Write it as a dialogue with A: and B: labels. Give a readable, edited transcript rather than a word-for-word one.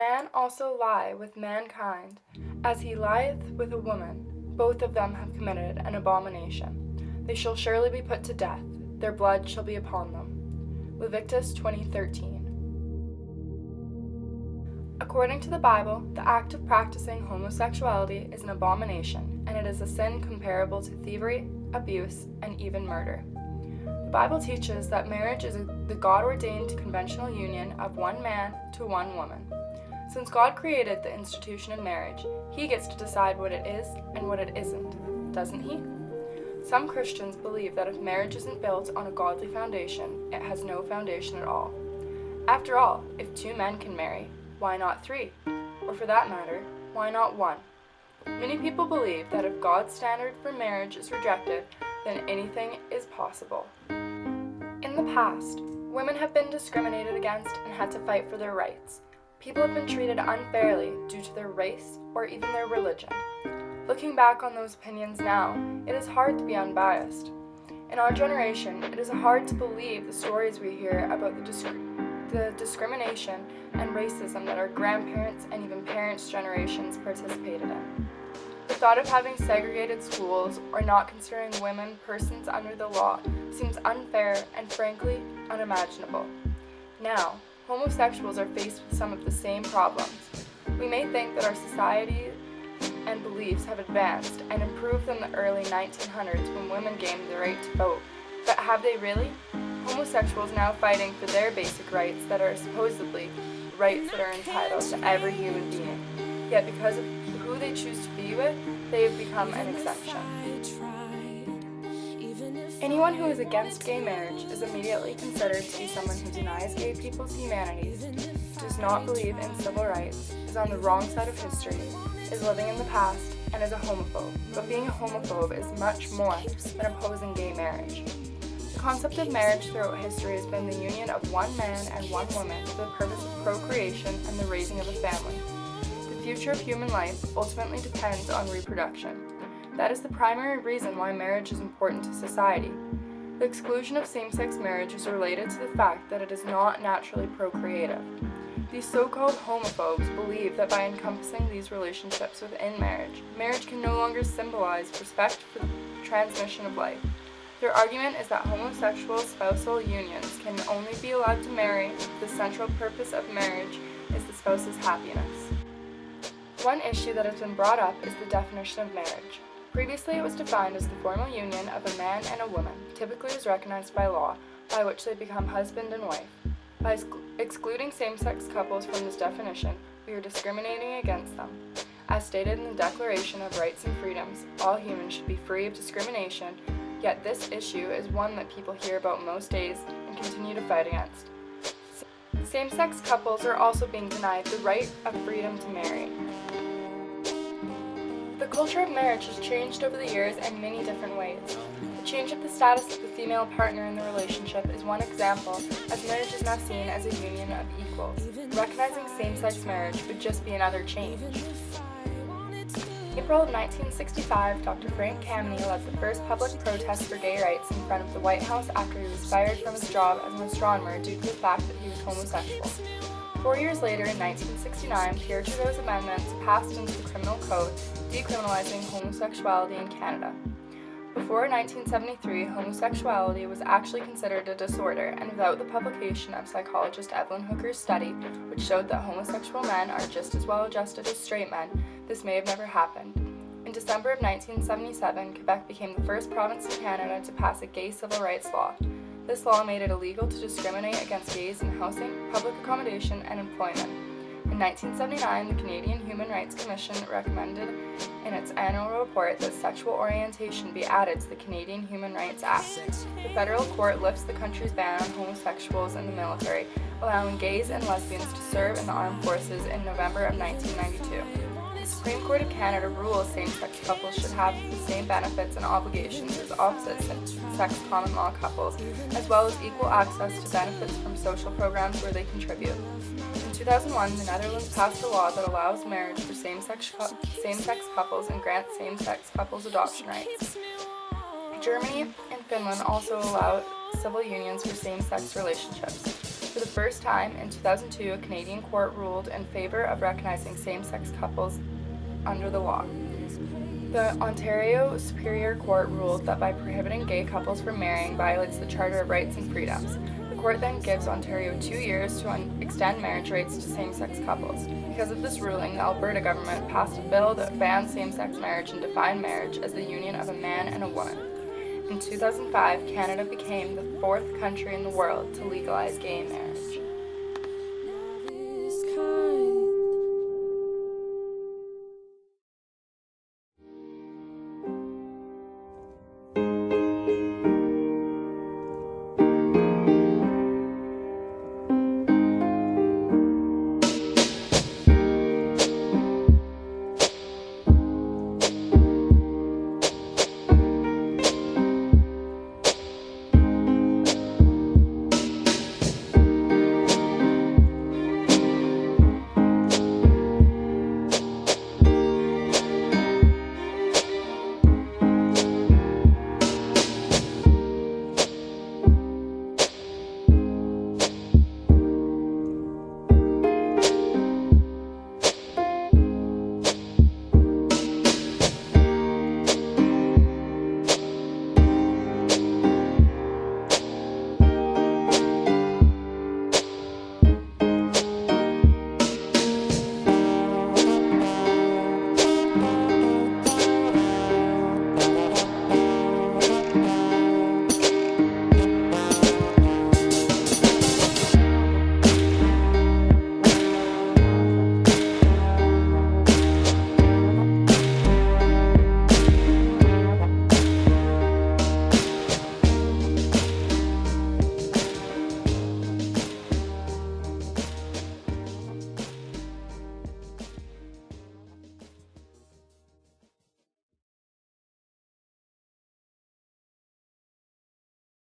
A: Man also lie with mankind, as he lieth with a woman. Both of them have committed an abomination. They shall surely be put to death. Their blood shall be upon them. Leviticus 20:13. According to the Bible, the act of practicing homosexuality is an abomination, and it is a sin comparable to thievery, abuse, and even murder. The Bible teaches that marriage is the God-ordained conventional union of one man to one woman. Since God created the institution of marriage, He gets to decide what it is and what it isn't, doesn't He? Some Christians believe that if marriage isn't built on a godly foundation, it has no foundation at all. After all, if two men can marry, why not three? Or for that matter, why not one? Many people believe that if God's standard for marriage is rejected, then anything is possible. In the past, women have been discriminated against and had to fight for their rights. People have been treated unfairly due to their race or even their religion. Looking back on those opinions now, it is hard to be unbiased. In our generation, it is hard to believe the stories we hear about the discrimination and racism that our grandparents and even parents' generations participated in. The thought of having segregated schools or not considering women persons under the law seems unfair and frankly unimaginable. Now, homosexuals are faced with some of the same problems. We may think that our society and beliefs have advanced and improved in the early 1900s when women gained the right to vote, but have they really? Homosexuals now fighting for their basic rights that are supposedly rights that are entitled to every human being. Yet because of who they choose to be with, they have become an exception. Anyone who is against gay marriage is immediately considered to be someone who denies gay people's humanities, does not believe in civil rights, is on the wrong side of history, is living in the past, and is a homophobe. But being a homophobe is much more than opposing gay marriage. The concept of marriage throughout history has been the union of one man and one woman for the purpose of procreation and the raising of a family. The future of human life ultimately depends on reproduction. That is the primary reason why marriage is important to society. The exclusion of same-sex marriage is related to the fact that it is not naturally procreative. These so-called homophobes believe that by encompassing these relationships within marriage, marriage can no longer symbolize respect for the transmission of life. Their argument is that homosexual spousal unions can only be allowed to marry if the central purpose of marriage is the spouse's happiness. One issue that has been brought up is the definition of marriage. Previously, it was defined as the formal union of a man and a woman, typically as recognized by law, by which they become husband and wife. By excluding same-sex couples from this definition, we are discriminating against them. As stated in the Declaration of Rights and Freedoms, all humans should be free of discrimination, yet this issue is one that people hear about most days and continue to fight against. Same-sex couples are also being denied the right of freedom to marry. The culture of marriage has changed over the years in many different ways. The change of the status of the female partner in the relationship is one example, as marriage is now seen as a union of equals. Recognizing same-sex marriage would just be another change. In April of 1965, Dr. Frank Kameny led the first public protest for gay rights in front of the White House after he was fired from his job as an astronomer due to the fact that he was homosexual. 4 years later, in 1969, Pierre Trudeau's amendments passed into the criminal code, decriminalizing homosexuality in Canada. Before 1973, homosexuality was actually considered a disorder, and without the publication of psychologist Evelyn Hooker's study, which showed that homosexual men are just as well adjusted as straight men, this may have never happened. In December of 1977, Quebec became the first province in Canada to pass a gay civil rights law. This law made it illegal to discriminate against gays in housing, public accommodation, and employment. In 1979, the Canadian Human Rights Commission recommended in its annual report that sexual orientation be added to the Canadian Human Rights Act. The federal court lifts the country's ban on homosexuals in the military, allowing gays and lesbians to serve in the armed forces in November of 1992. The Supreme Court of Canada rules same-sex couples should have the same benefits and obligations as opposite-sex common law couples, as well as equal access to benefits from social programs where they contribute. In 2001, the Netherlands passed a law that allows marriage for same-sex couples and grants same-sex couples adoption rights. Germany and Finland also allow civil unions for same-sex relationships. For the first time, in 2002, a Canadian court ruled in favor of recognizing same-sex couples under the law. The Ontario Superior Court ruled that by prohibiting gay couples from marrying violates the Charter of Rights and Freedoms. The court then gives Ontario 2 years to extend marriage rights to same-sex couples. Because of this ruling, the Alberta government passed a bill that bans same-sex marriage and defined marriage as the union of a man and a woman. In 2005, Canada became the 4th country in the world to legalize gay marriage.